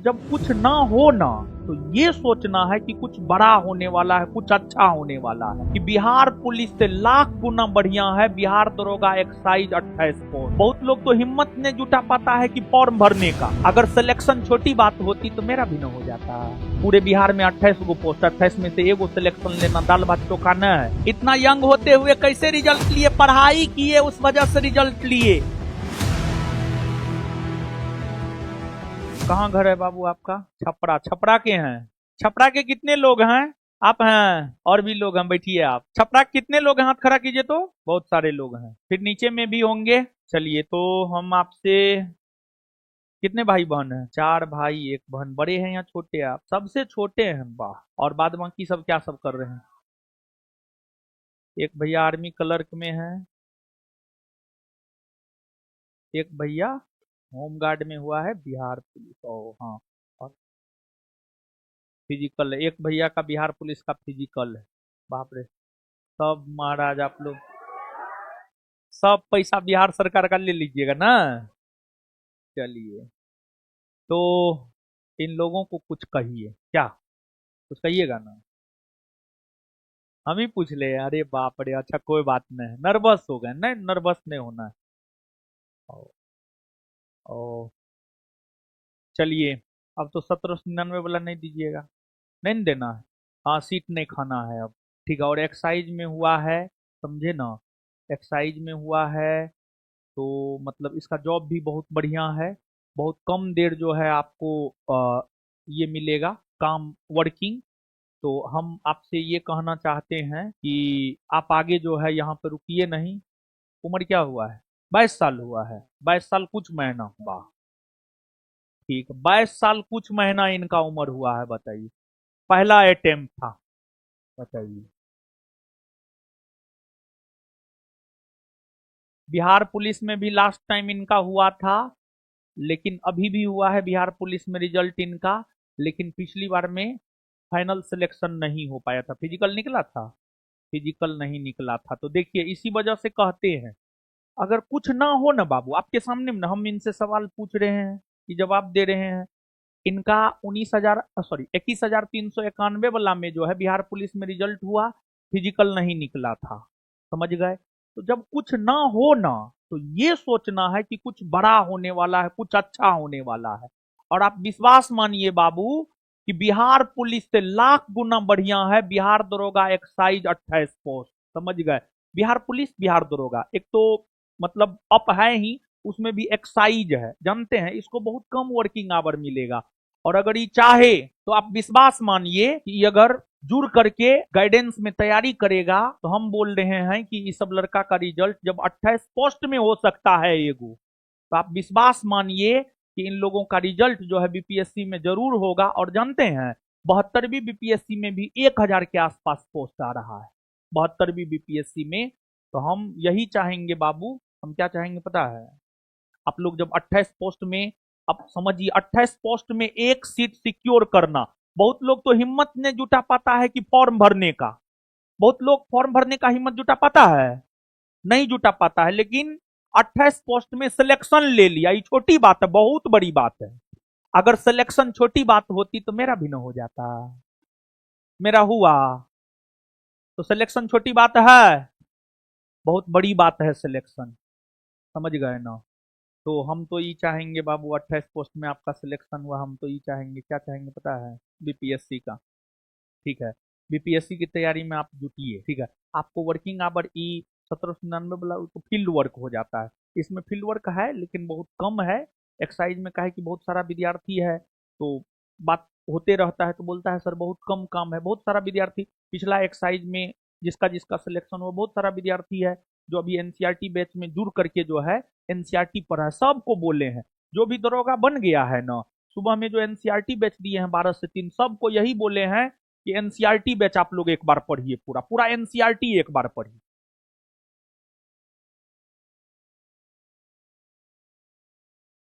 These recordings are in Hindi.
जब कुछ ना हो ना, तो ये सोचना है कि कुछ बड़ा होने वाला है, कुछ अच्छा होने वाला है। कि बिहार पुलिस से लाख गुना बढ़िया है बिहार दरोगा एक्साइज 28 पोस्ट। बहुत लोग तो हिम्मत नहीं जुटा पाता है कि फॉर्म भरने का। अगर सिलेक्शन छोटी बात होती तो मेरा भी न हो जाता। पूरे बिहार में 28 गो पोस्ट, 28 में से एगो सिलेक्शन लेना दाल भात चोखा न है। इतना यंग होते हुए कैसे रिजल्ट लिए? पढ़ाई किए, उस वजह से रिजल्ट लिए। कहाँ घर है बाबू आपका? छपरा। छपरा के हैं? छपरा के कितने लोग हैं? आप हैं, और भी लोग हैं, बैठिए आप। छपरा के कितने लोग हैं? हाथ खड़ा कीजिए तो। बहुत सारे लोग हैं, फिर नीचे में भी होंगे। चलिए, तो हम आपसे कितने भाई बहन हैं? 4 भाई 1 बहन। बड़े हैं या छोटे हैं आप? सबसे छोटे हैं, वाह। और बाद बाकी सब क्या सब कर रहे हैं? एक भैया आर्मी क्लर्क में है, एक भैया होमगार्ड में हुआ है बिहार पुलिस। ओ हाँ। और फिजिकल, एक भैया का बिहार पुलिस का फिजिकल है। बाप रे। सब महाराज आप लोग सब पैसा बिहार सरकार का ले लीजिएगा ना। चलिए, तो इन लोगों को कुछ कहिए। क्या कुछ कहिएगा ना? हम ही पूछ ले? अरे बाप रे, अच्छा कोई बात नहीं, नर्वस हो गए? नहीं, नर्वस नहीं होना है। ओ, ओ, चलिए। अब तो 1799 वाला नहीं दीजिएगा, नहीं देना है। हाँ, सीट नहीं खाना है अब। ठीक है। और एक्साइज में हुआ है, समझे ना? एक्साइज में हुआ है, तो मतलब इसका जॉब भी बहुत बढ़िया है। बहुत कम देर जो है आपको ये मिलेगा, काम, वर्किंग। तो हम आपसे ये कहना चाहते हैं कि आप आगे जो है यहाँ पे रुकिए नहीं। उम्र क्या हुआ है? 22 साल हुआ है। 22 साल कुछ महीना हुआ। ठीक है, 22 साल कुछ महीना इनका उम्र हुआ है। बताइए, पहला अटेम्प्ट था। बताइए। बिहार पुलिस में भी लास्ट टाइम इनका हुआ था, लेकिन अभी भी हुआ है बिहार पुलिस में रिजल्ट इनका। लेकिन पिछली बार में फाइनल सिलेक्शन नहीं हो पाया था। फिजिकल निकला था, फिजिकल नहीं निकला था। तो देखिए, इसी वजह से कहते हैं, अगर कुछ ना हो ना बाबू, आपके सामने ना हम इनसे सवाल पूछ रहे हैं कि जवाब दे रहे हैं। इनका 21,391 वाला में जो है बिहार पुलिस में रिजल्ट हुआ, फिजिकल नहीं निकला था। समझ गए? तो जब कुछ ना हो ना, तो ये सोचना है कि कुछ बड़ा होने वाला है, कुछ अच्छा होने वाला है। और आप विश्वास मानिए बाबू, कि बिहार पुलिस से लाख गुना बढ़िया है बिहार दरोगा एक्साइज 28 पोस्ट। समझ गए? बिहार पुलिस, बिहार दरोगा, एक तो मतलब अप है ही, उसमें भी एक्साइज है। जानते हैं, इसको बहुत कम वर्किंग आवर मिलेगा। और अगर ये चाहे तो आप विश्वास मानिए कि ये अगर जुड़ करके गाइडेंस में तैयारी करेगा, तो हम बोल रहे हैं कि इस सब लड़का का रिजल्ट जब 28 पोस्ट में हो सकता है एगो, तो आप विश्वास मानिए कि इन लोगों का रिजल्ट जो है बीपीएससी में जरूर होगा। और जानते हैं, 72वीं बीपीएससी में भी 1000 के आसपास पोस्ट आ रहा है। 72वीं बीपीएससी में। तो हम यही चाहेंगे बाबू। हम क्या चाहेंगे पता है? आप लोग जब 28 पोस्ट में, अब समझिए, 28 पोस्ट में एक सीट सिक्योर करना, बहुत लोग तो हिम्मत नहीं जुटा पाता है कि फॉर्म भरने का। बहुत लोग फॉर्म भरने का हिम्मत जुटा पाता है? नहीं जुटा पाता है। लेकिन 28 पोस्ट में सिलेक्शन ले लिया, ये छोटी बात है, बहुत बड़ी बात है। अगर सिलेक्शन छोटी बात होती तो मेरा भी ना हो जाता। मेरा हुआ। तो सिलेक्शन छोटी बात है? बहुत बड़ी बात है सिलेक्शन। समझ गए ना? तो हम तो ये चाहेंगे बाबू, 28 पोस्ट में आपका सिलेक्शन हुआ, हम तो ये चाहेंगे, क्या चाहेंगे पता है? बीपीएससी का। ठीक है, बीपीएससी की तैयारी में आप जुटिए। ठीक है, आपको वर्किंग आवर ई 1799 वाला तो फील्ड वर्क हो जाता है। इसमें फील्ड वर्क है लेकिन बहुत कम है। एक्साइज में का है कि बहुत सारा विद्यार्थी है, तो बात होते रहता है, तो बोलता है सर बहुत कम काम है। बहुत सारा विद्यार्थी पिछला एक्साइज में जिसका जिसका सिलेक्शन हुआ, बहुत सारा विद्यार्थी है जो अभी एनसीईआरटी बैच में जुड़ करके जो है एनसीईआरटी पढ़ा है। सबको बोले हैं, जो भी दरोगा बन गया है ना, सुबह में जो एनसीईआरटी बैच दिए हैं 12 से 3, सबको यही बोले हैं कि एनसीईआरटी बैच आप लोग एक बार पढ़िए, पूरा पूरा एनसीईआरटी एक बार पढ़िए।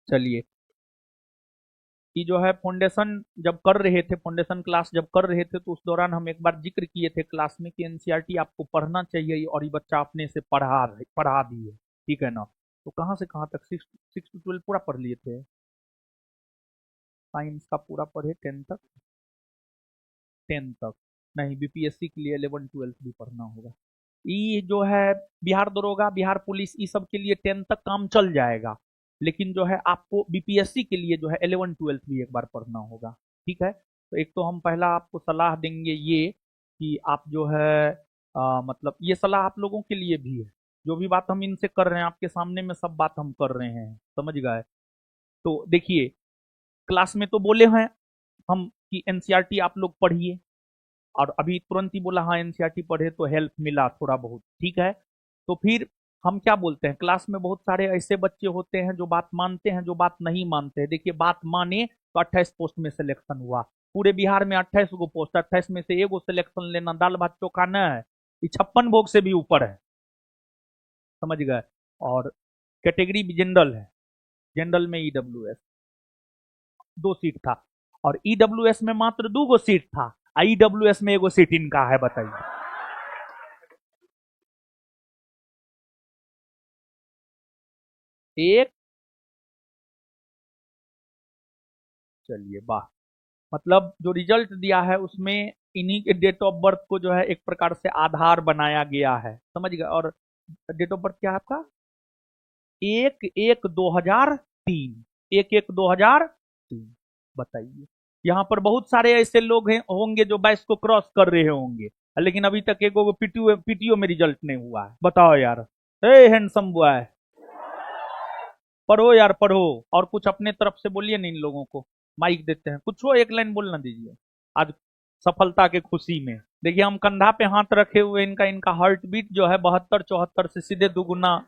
चलिए, कि जो है फाउंडेशन जब कर रहे थे, फाउंडेशन क्लास जब कर रहे थे, तो उस दौरान हम एक बार जिक्र किए थे क्लास में कि एनसीईआरटी आपको पढ़ना चाहिए, और ये बच्चा अपने से पढ़ा दिए। ठीक है ना? तो कहाँ से कहाँ तक, 6 to 12 पूरा पढ़ लिए थे? साइंस का पूरा पढ़े 10 तक, 10 तक नहीं, बीपीएससी के लिए 11 12 भी पढ़ना होगा। ये जो है बिहार दरोगा, बिहार पुलिस, ये सब के लिए 10 तक काम चल जाएगा, लेकिन जो है आपको बीपीएससी के लिए जो है 11 12 भी एक बार पढ़ना होगा। ठीक है, तो एक तो हम पहला आपको सलाह देंगे ये कि आप जो है मतलब ये सलाह आप लोगों के लिए भी है, जो भी बात हम इनसे कर रहे हैं आपके सामने में सब बात हम कर रहे हैं, समझ गए। तो देखिए, क्लास में तो बोले हैं हम कि एनसीईआरटी आप लोग पढ़िए, और अभी तुरंत ही बोला हाँ एनसीईआरटी पढ़े तो हेल्प मिला थोड़ा बहुत, ठीक है। तो फिर हम क्या बोलते हैं, क्लास में बहुत सारे ऐसे बच्चे होते हैं जो बात मानते हैं, जो बात नहीं मानते हैं। देखिए, बात माने तो 28 पोस्ट में सिलेक्शन हुआ, पूरे बिहार में 28 गो पोस्ट, 28 में से एगो सिलेक्शन लेना दाल भात चोखा न है, ये 56 भोग से भी ऊपर है, समझ गए। और कैटेगरी भी जनरल है, जनरल में ईडब्ल्यूएस 2 सीट था, और ईडब्ल्यूएस में मात्र 2 गो सीट था, ईडब्ल्यूएस में एगो सीट इनका है, बताइए। एक, चलिए वाह, मतलब जो रिजल्ट दिया है उसमें इन्हीं के डेट ऑफ बर्थ को जो है एक प्रकार से आधार बनाया गया है, समझ गए। और डेट ऑफ बर्थ क्या है आपका, 1/1/2003, 1/1/2003, बताइए। यहाँ पर बहुत सारे ऐसे लोग हैं होंगे जो 22 को क्रॉस कर रहे होंगे, लेकिन अभी तक एक पीटीओ में रिजल्ट नहीं हुआ है, बताओ यार। ए हैंडसम बॉय, पढ़ो यार पढ़ो, और कुछ अपने तरफ से बोलिए ना इन लोगों को, माइक देते हैं, कुछ हो एक लाइन बोलना दीजिए आज सफलता के खुशी में। देखिए, हम कंधा पे हाथ रखे हुए, इनका इनका हार्ट बीट जो है 72 74 से सीधे दुगुना।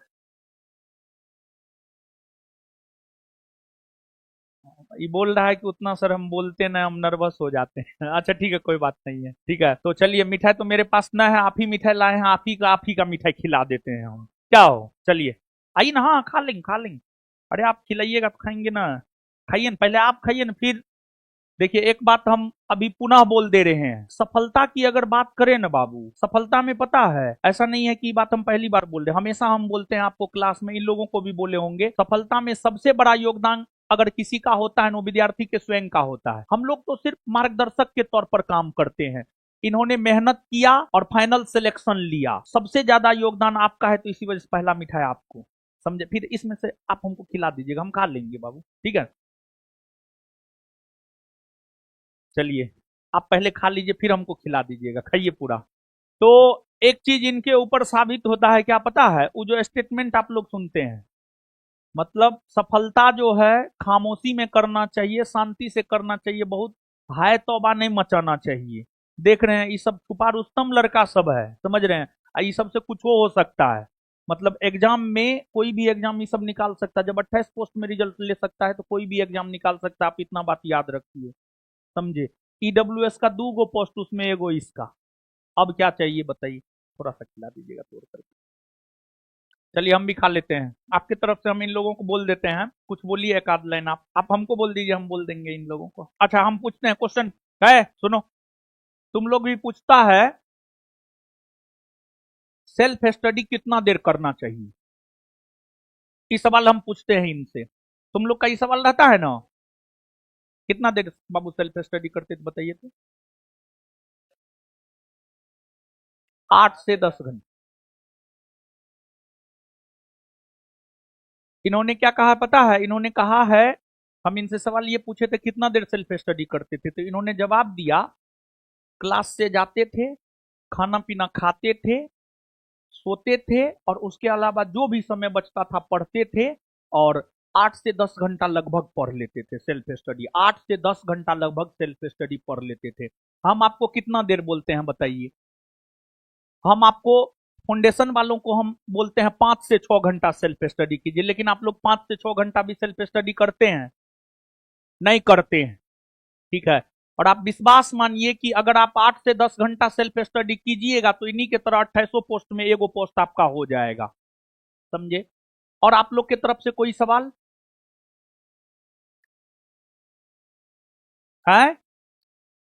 ये बोल रहा है कि उतना सर हम बोलते ना, हम नर्वस हो जाते हैं। अच्छा ठीक है, कोई बात नहीं है, ठीक है। तो चलिए, मिठाई तो मेरे पास ना है, आप ही मिठाई लाए हैं, आप ही का मिठाई खिला देते हैं हम, क्या हो, चलिए आइए ना, हाँ खा लेंगे खा लेंगे। अरे आप खिलाइएगा तो खाएंगे ना, खाइए ना, पहले आप खाइए ना फिर। देखिए, एक बात हम अभी पुनः बोल दे रहे हैं, सफलता की अगर बात करें ना बाबू, सफलता में पता है ऐसा नहीं है कि बात हम पहली बार बोल रहे हैं, हमेशा हम बोलते हैं, आपको क्लास में इन लोगों को भी बोले होंगे, सफलता में सबसे बड़ा योगदान अगर किसी का होता है, वो विद्यार्थी के स्वयं का होता है। हम लोग तो सिर्फ मार्गदर्शक के तौर पर काम करते हैं, इन्होंने मेहनत किया और फाइनल सिलेक्शन लिया, सबसे ज्यादा योगदान आपका है, तो इसी वजह से पहला मिठाई आपको, समझे। फिर इसमें से आप हमको खिला दीजिएगा, हम खा लेंगे बाबू, ठीक है। चलिए, आप पहले खा लीजिए फिर हमको खिला दीजिएगा, खाइए पूरा। तो एक चीज इनके ऊपर साबित होता है, क्या पता है, वो जो स्टेटमेंट आप लोग सुनते हैं, मतलब सफलता जो है खामोशी में करना चाहिए, शांति से करना चाहिए, बहुत हाय तौबा नहीं मचाना चाहिए। देख रहे हैं ये सब छुपा रुस्तम लड़का सब है, समझ रहे हैं, ये सब से कुछ हो सकता है, मतलब एग्जाम में कोई भी एग्जाम ये सब निकाल सकता है, जब 28 पोस्ट में रिजल्ट ले सकता है तो कोई भी एग्जाम निकाल सकता है, आप इतना बात याद रखिए, समझे। ईडब्ल्यूएस का 2 गो पोस्ट, उसमें एगो इसका, अब क्या चाहिए बताइए, थोड़ा सा खिला दीजिएगा तोड़ करके। चलिए हम भी खा लेते हैं, आपकी तरफ से हम इन लोगों को बोल देते हैं, कुछ बोलिए एक आध लाइन, आप हमको बोल दीजिए, हम बोल देंगे इन लोगों को। अच्छा, हम पूछते हैं क्वेश्चन, है सुनो, तुम लोग भी पूछता है सेल्फ स्टडी कितना देर करना चाहिए, ये सवाल हम पूछते हैं इनसे, तुम लोग का ये सवाल रहता है ना, कितना देर बाबू सेल्फ स्टडी करते थे बताइए तो। 8 से 10 घंटे। इन्होंने क्या कहा पता है, इन्होंने कहा है, हम इनसे सवाल ये पूछे थे कितना देर सेल्फ स्टडी करते थे, तो इन्होंने जवाब दिया, क्लास से जाते थे, खाना पीना खाते थे, सोते थे, और उसके अलावा जो भी समय बचता था पढ़ते थे, और 8 से 10 घंटा लगभग पढ़ लेते थे सेल्फ स्टडी, 8 से 10 घंटा लगभग सेल्फ स्टडी पढ़ लेते थे। हम आपको कितना देर बोलते हैं बताइए, हम आपको फाउंडेशन वालों को हम बोलते हैं 5 से 6 घंटा सेल्फ स्टडी कीजिए, लेकिन आप लोग 5 से 6 घंटा भी सेल्फ स्टडी करते हैं, नहीं करते हैं, ठीक है। और आप विश्वास मानिए कि अगर आप 8 से 10 घंटा सेल्फ स्टडी कीजिएगा तो इन्हीं के तरह 28 पोस्ट में एगो पोस्ट आपका हो जाएगा, समझे। और आप लोग के तरफ से कोई सवाल है,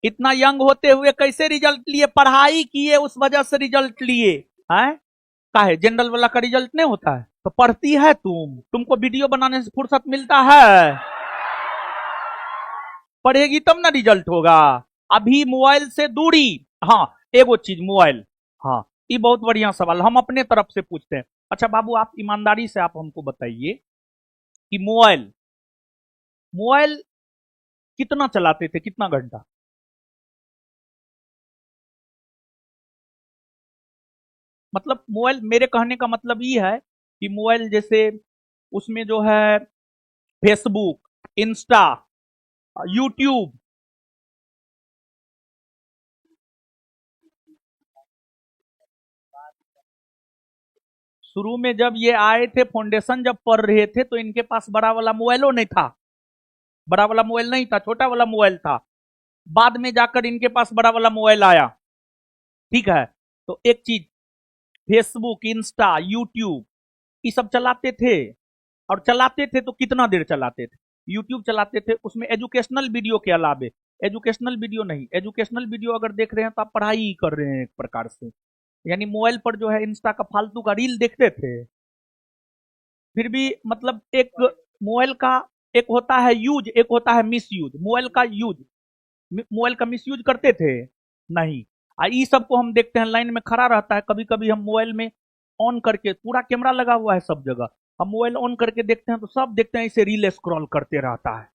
इतना यंग होते हुए कैसे रिजल्ट लिए, पढ़ाई किए उस वजह से रिजल्ट लिए हैं, काहे जनरल वाला का रिजल्ट नहीं होता है, तो पढ़ती है तुमको वीडियो बनाने से फुर्सत मिलता है, पढ़ेगी तब ना रिजल्ट होगा। अभी मोबाइल से दूरी। हाँ, एगो चीज मोबाइल। हाँ, ये बहुत बढ़िया सवाल हम अपने तरफ से पूछते हैं। अच्छा बाबू, आप ईमानदारी से आप हमको बताइए कि मोबाइल मोबाइल कितना चलाते थे, कितना घंटा? मतलब मोबाइल, मेरे कहने का मतलब ये है कि मोबाइल जैसे उसमें जो है फेसबुक, इंस्टा, यूट्यूब। शुरू में जब ये आए थे, फाउंडेशन जब पढ़ रहे थे, तो इनके पास बड़ा वाला मोबाइलो नहीं था। बड़ा वाला मोबाइल नहीं था, छोटा वाला मोबाइल था। बाद में जाकर इनके पास बड़ा वाला मोबाइल आया। ठीक है। तो एक चीज, फेसबुक, इंस्टा, यूट्यूब, ये सब चलाते थे। और चलाते थे तो कितना देर चलाते थे? यूट्यूब चलाते थे, उसमें एजुकेशनल वीडियो के अलावे, एजुकेशनल वीडियो नहीं, एजुकेशनल वीडियो अगर देख रहे हैं तो आप पढ़ाई ही कर रहे हैं एक प्रकार से। यानी मोबाइल पर जो है इंस्टा का फालतू का रील देखते थे। फिर भी मतलब एक मोबाइल का एक होता है यूज, एक होता है मिस यूज। मोबाइल का यूज, मोबाइल का मिस यूज करते थे? नहीं। ये सब को हम देखते हैं, लाइन में खड़ा रहता है, कभी कभी हम मोबाइल में ऑन करके, पूरा कैमरा लगा हुआ है सब जगह, हम मोबाइल ऑन करके देखते हैं तो सब देखते हैं इसे रील स्क्रॉल करते रहता है।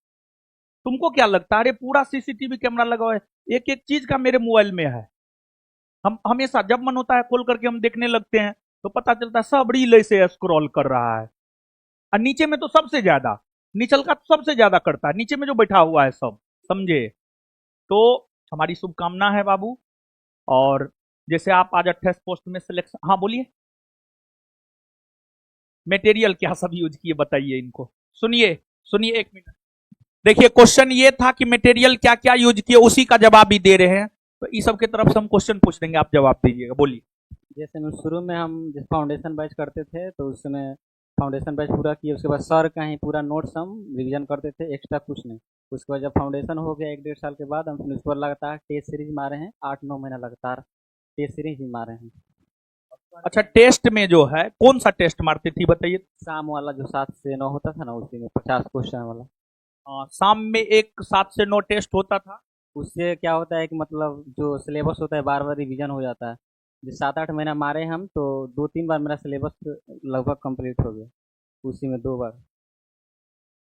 तुमको क्या लगता है? अरे पूरा सीसीटीवी कैमरा लगा हुआ है, एक एक चीज का मेरे मोबाइल में है। हम हमेशा जब मन होता है खोल करके हम देखने लगते हैं, तो पता चलता है सब रील ऐसे स्क्रॉल कर रहा है। और नीचे में तो सबसे ज्यादा, निचल का तो सबसे ज्यादा करता है, नीचे में जो बैठा हुआ है सब। समझे? तो हमारी शुभकामना है बाबू। और जैसे आप आज 28 पोस्ट में सिलेक्शन, हाँ बोलिए। मटेरियल क्या सब यूज किए बताइए इनको। सुनिए, सुनिए एक मिनट। देखिए, क्वेश्चन ये था कि मटेरियल क्या क्या यूज किए, उसी का जवाब भी दे रहे हैं। तो इस सब के तरफ से हम क्वेश्चन पूछ देंगे, आप जवाब दीजिएगा। बोलिए। जैसे मैं शुरू में हम जब फाउंडेशन बैच करते थे तो उस समय फाउंडेशन बैच पूरा किए, उसके बाद सर का ही पूरा नोट्स हम रिवीजन करते थे, एक्स्ट्रा कुछ नहीं। उसके बाद जब फाउंडेशन हो गया 1 डेढ़ साल के बाद, हम फिर उस पर लगातार टेस्ट सीरीज मारे हैं, 8 9 महीना लगातार टेस्ट सीरीज ही मारे हैं। अच्छा, टेस्ट में जो है कौन सा टेस्ट मारती थी बताइए? शाम वाला जो 7 से 9 होता था ना, उसी में 50 क्वेश्चन वाला। शाम में एक 7 से 9 टेस्ट होता था। उससे क्या होता है कि मतलब जो सिलेबस होता है बार बार रिवीजन हो जाता है। जो 7 8 महीना मारे हम, तो 2 3 बार मेरा सिलेबस लगभग कंप्लीट हो गया, उसी में 2 बार।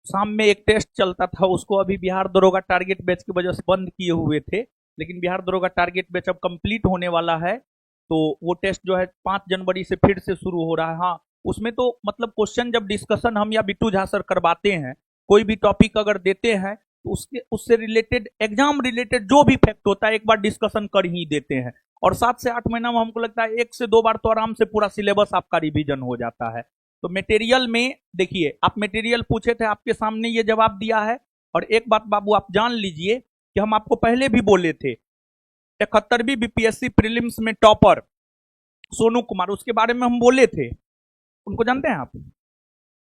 शाम में एक टेस्ट चलता था, उसको अभी बिहार दरोगा टारगेट बैच की वजह से बंद किए हुए थे, लेकिन बिहार दरोगा टारगेट बैच अब कंप्लीट होने वाला है। तो वो टेस्ट जो है 5 जनवरी से फिर से शुरू हो रहा है। हाँ, उसमें तो मतलब क्वेश्चन जब डिस्कशन हम या बिट्टू झा सर करवाते हैं, कोई भी टॉपिक अगर देते हैं, तो उसके उससे रिलेटेड, एग्जाम रिलेटेड जो भी फैक्ट होता है एक बार डिस्कशन कर ही देते हैं। और 7 से 8 महीना में हमको लगता है 1 से 2 बार तो आराम से पूरा सिलेबस आपका रिवीजन हो जाता है। तो मटेरियल में देखिए, आप मटेरियल पूछे थे, आपके सामने ये जवाब दिया है। और एक बात बाबू आप जान लीजिए कि हम आपको पहले भी बोले थे, 71वीं बीपीएससी प्रीलिम्स में टॉपर सोनू कुमार, उसके बारे में हम बोले थे। उनको जानते हैं आप?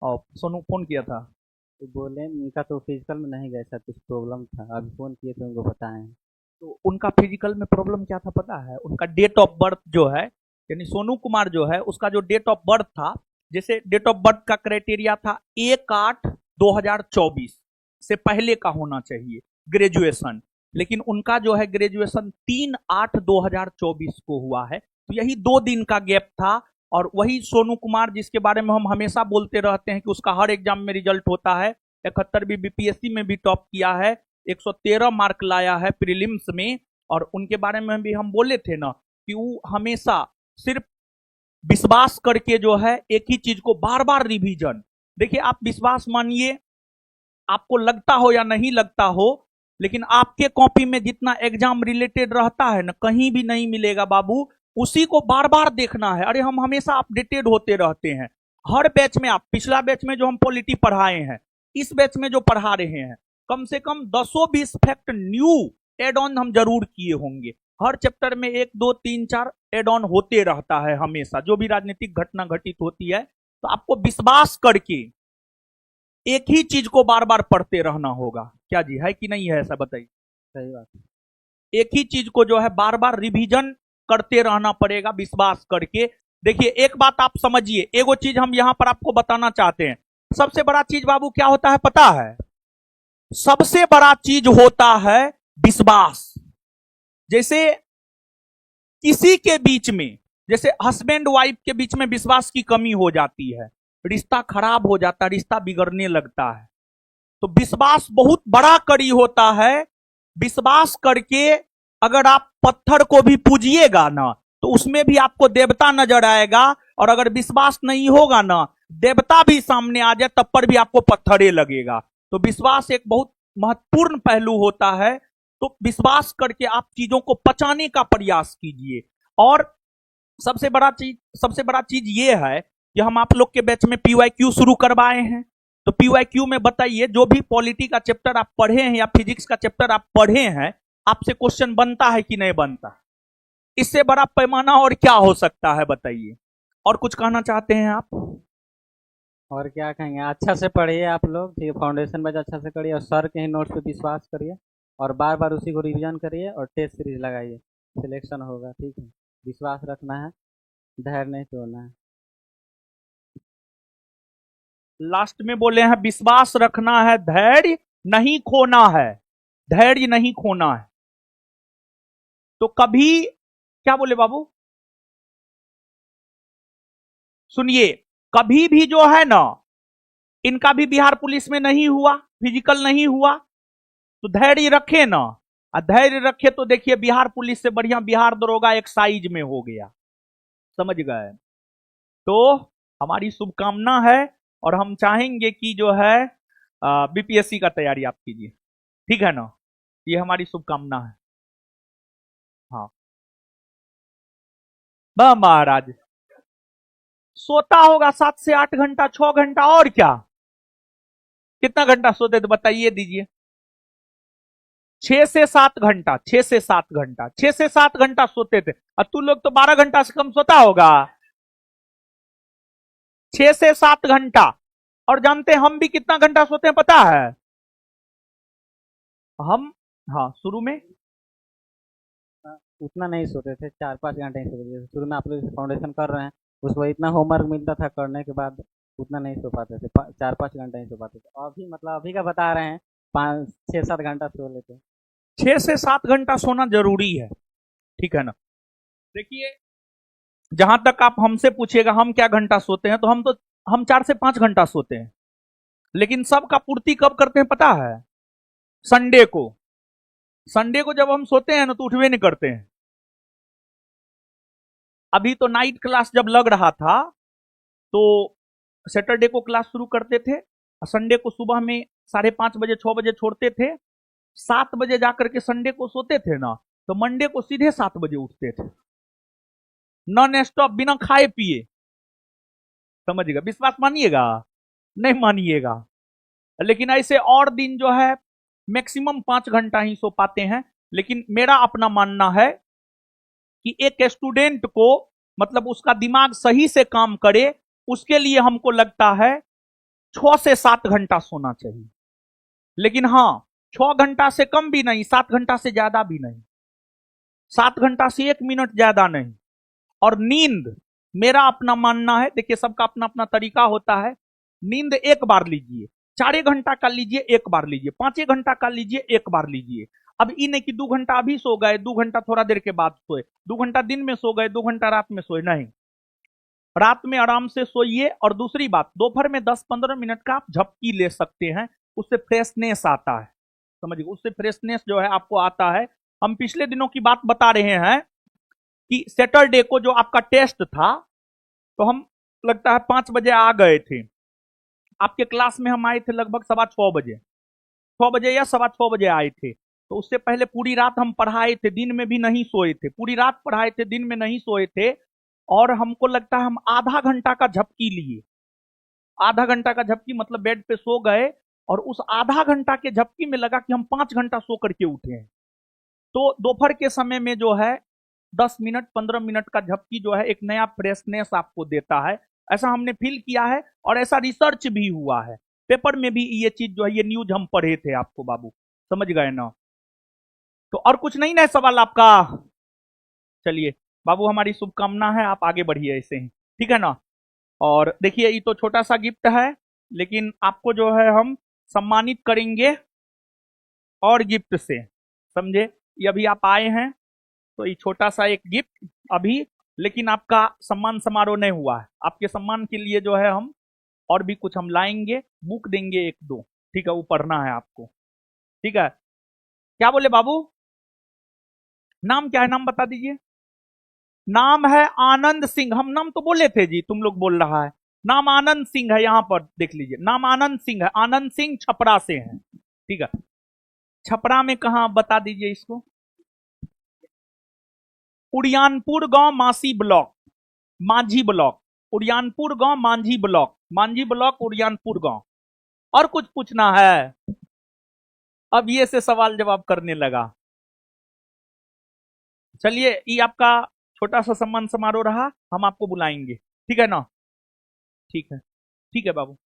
और सोनू फोन किया था। तो बोले उनका तो फिजिकल में नहीं गया, कुछ प्रॉब्लम था, अभी फ़ोन किए तो उनको बताएं। तो उनका फिजिकल में प्रॉब्लम क्या था पता है? उनका डेट ऑफ बर्थ जो है, यानी सोनू कुमार जो है उसका जो डेट ऑफ बर्थ था, जैसे डेट ऑफ बर्थ का क्राइटेरिया था 1/8/2024 से पहले का होना चाहिए ग्रेजुएशन, लेकिन उनका जो है ग्रेजुएशन 3/8/2024 को हुआ है। तो यही 2 दिन का गैप था। और वही सोनू कुमार जिसके बारे में हम हमेशा बोलते रहते हैं कि उसका हर एग्जाम में रिजल्ट होता है, 71वीं बीपीएससी में भी टॉप किया है, 113 मार्क लाया है प्रीलिम्स में। और उनके बारे में भी हम बोले थे ना कि वो हमेशा सिर्फ विश्वास करके जो है एक ही चीज को बार बार रिवीजन। देखिए, आप विश्वास मानिए, आपको लगता हो या नहीं लगता हो, लेकिन आपके कॉपी में जितना एग्जाम रिलेटेड रहता है ना, कहीं भी नहीं मिलेगा बाबू। उसी को बार बार देखना है। अरे हम हमेशा अपडेटेड होते रहते हैं। हर बैच में, आप पिछला बैच में जो हम पॉलिटी पढ़ाए हैं, इस बैच में जो पढ़ा रहे हैं, कम से कम 10-20 फैक्ट न्यू एड ऑन हम जरूर किए होंगे। हर चैप्टर में 1 2 3 4 एड ऑन होते रहता है हमेशा, जो भी राजनीतिक घटना घटित होती है। तो आपको विश्वास करके एक ही चीज को बार बार पढ़ते रहना होगा। क्या जी, है कि नहीं है? ऐसा बताइए। सही बात है। एक ही चीज को जो है बार बार रिवीजन करते रहना पड़ेगा विश्वास करके। देखिए, एक बात आप समझिए, एगो चीज हम यहां पर आपको बताना चाहते हैं। सबसे बड़ा चीज बाबू क्या होता है पता है? सबसे बड़ा चीज होता है विश्वास। जैसे किसी के बीच में, जैसे हस्बैंड वाइफ के बीच में विश्वास की कमी हो जाती है, रिश्ता खराब हो जाता है, रिश्ता बिगड़ने लगता है। तो विश्वास बहुत बड़ा कड़ी होता है। विश्वास करके अगर आप पत्थर को भी पूजिएगा ना, तो उसमें भी आपको देवता नजर आएगा। और अगर विश्वास नहीं होगा ना, देवता भी सामने आ जाए तब पर भी आपको पत्थरे लगेगा। तो विश्वास एक बहुत महत्वपूर्ण पहलू होता है। तो विश्वास करके आप चीजों को पचाने का प्रयास कीजिए। और सबसे बड़ा चीज ये है कि हम आप लोग के बैच में पीवाईक्यू शुरू करवाए हैं। तो पीवाईक्यू में बताइए, जो भी पॉलिटी का चैप्टर आप पढ़े हैं या फिजिक्स का चैप्टर आप पढ़े हैं, आपसे क्वेश्चन बनता है कि नहीं बनता? इससे बड़ा पैमाना और क्या हो सकता है, बताइए। और कुछ कहना चाहते हैं आप? और क्या कहेंगे, अच्छा से पढ़िए आप लोग, ठीक है, फाउंडेशन बैच अच्छा से करिए और सर के ही नोट्स पे विश्वास करिए और बार बार उसी को रिवीजन करिए और टेस्ट सीरीज लगाइए, सिलेक्शन होगा, ठीक है। विश्वास रखना है, धैर्य नहीं तोड़ना है। लास्ट में बोले हैं विश्वास रखना है, धैर्य नहीं खोना है। धैर्य नहीं खोना है। तो कभी, क्या बोले बाबू? सुनिए, कभी भी जो है ना, इनका भी बिहार पुलिस में नहीं हुआ, फिजिकल नहीं हुआ, तो धैर्य रखे ना। धैर्य रखे तो देखिए बिहार पुलिस से बढ़िया बिहार दरोगा एक्साइज में हो गया। समझ गए? तो हमारी शुभकामना है और हम चाहेंगे कि जो है बीपीएससी का तैयारी आप कीजिए, ठीक है ना? ये हमारी शुभकामना है। हाँ महाराज, सोता होगा 7 से 8 घंटा, 6 घंटा, और क्या? कितना घंटा सोते थे बताइए, दीजिए। 6 से 7 घंटा, 6 से 7 घंटा, 6 से 7 घंटा सोते थे। और तू लोग तो 12 घंटा से कम सोता होगा। 6 से 7 घंटा। और जानते हैं हम भी कितना घंटा सोते हैं, पता है? हम, हाँ, शुरू में उतना नहीं सोते थे, 4-5 घंटे ही सोते थे शुरू में। आप लोग फाउंडेशन कर रहे हैं, उसको इतना होमवर्क मिलता था, करने के बाद उतना नहीं सो पाते थे, 4-5 घंटे ही सो पाते थे। अभी मतलब अभी का बता रहे हैं, 5-6-7 घंटा सो लेते हैं। 6 से 7 घंटा सोना जरूरी है, ठीक है ना? देखिए, जहां तक आप हमसे पूछिएगा हम क्या घंटा सोते हैं, तो हम 4 से 5 घंटा सोते हैं। लेकिन सबका पूर्ति कब करते हैं पता है? संडे को। संडे को जब हम सोते हैं ना, तो उठवे नहीं करते हैं। अभी तो नाइट क्लास जब लग रहा था, तो सैटरडे को क्लास शुरू करते थे, संडे को सुबह में 5:30 बजे 6 बजे छोड़ते थे। 7 बजे जाकर के संडे को सोते थे ना, तो मंडे को सीधे 7 बजे उठते थे, नॉन स्टॉप, बिना खाए पिए। समझिएगा? विश्वास मानिएगा नहीं मानिएगा, लेकिन ऐसे और दिन जो है मैक्सिमम 5 घंटा ही सो पाते हैं। लेकिन मेरा अपना मानना है कि एक स्टूडेंट को, मतलब उसका दिमाग सही से काम करे, उसके लिए हमको लगता है 6 से 7 घंटा सोना चाहिए। लेकिन हाँ, 6 घंटा से कम भी नहीं, 7 घंटा से ज्यादा भी नहीं, 7 घंटा से 1 मिनट ज्यादा नहीं। और नींद, मेरा अपना मानना है, देखिए सबका अपना अपना तरीका होता है। नींद एक बार लीजिए, 4 घंटा का लीजिए, एक बार लीजिए, 5 घंटा का लीजिए, एक बार लीजिए। अब ये नहीं कि 2 घंटा अभी सो गए, 2 घंटा थोड़ा देर के बाद सोए, 2 घंटा दिन में सो गए, 2 घंटा रात में सोए, नहीं। रात में आराम से सोइए। और दूसरी बात, दोपहर में 10-15 मिनट का आप झपकी ले सकते हैं, उससे फ्रेशनेस आता है। समझिए, उससे फ्रेशनेस जो है आपको आता है। हम पिछले दिनों की बात बता रहे हैं कि सैटरडे को जो आपका टेस्ट था, तो हम लगता है 5 बजे आ गए थे। आपके क्लास में हम आए थे लगभग 6:15 बजे, 6 बजे या 6:15 बजे आए थे। तो उससे पहले पूरी रात हम पढ़ाए थे, दिन में भी नहीं सोए थे, पूरी रात पढ़ाए थे, दिन में नहीं सोए थे। और हमको लगता है हम आधा घंटा का झपकी लिए, आधा घंटा का झपकी, मतलब बेड पे सो गए। और उस आधा घंटा के झपकी में लगा कि हम 5 घंटा सो करके उठे हैं। तो दोपहर के समय में जो है 10 मिनट 15 मिनट का झपकी जो है एक नया फ्रेशनेस आपको देता है। ऐसा हमने फील किया है और ऐसा रिसर्च भी हुआ है, पेपर में भी ये चीज जो है, ये न्यूज हम पढ़े थे आपको बाबू, समझ गए ना? तो और कुछ नहीं ना सवाल आपका? चलिए बाबू, हमारी शुभकामना है, आप आगे बढ़िए ऐसे ही, ठीक है ना? और देखिए, ये तो छोटा सा गिफ्ट है, लेकिन आपको जो है हम सम्मानित करेंगे और गिफ्ट से, समझे। ये अभी आप आए हैं तो ये छोटा सा एक गिफ्ट अभी, लेकिन आपका सम्मान समारोह नहीं हुआ है। आपके सम्मान के लिए जो है हम और भी कुछ हम लाएंगे, बुक देंगे एक दो, ठीक है, वो पढ़ना है आपको, ठीक है। क्या बोले बाबू, नाम क्या है, नाम बता दीजिए। नाम है आनंद सिंह, हम नाम तो बोले थे जी, तुम लोग बोल रहा है। नाम आनंद सिंह है, यहां पर देख लीजिए, नाम आनंद सिंह है, आनंद सिंह छपरा से है, ठीक है। छपरा में कहा बता दीजिए इसको। उड़ियानपुर गांव मासी ब्लॉक, मांझी ब्लॉक, उड़ियानपुर गांव मांझी ब्लॉक, मांझी ब्लॉक उड़ियानपुर गांव। और कुछ पूछना है? अब ये से सवाल जवाब करने लगा। चलिए, ये आपका छोटा सा सम्मान समारोह रहा, हम आपको बुलाएंगे, ठीक है ना। ठीक है, ठीक है बाबू।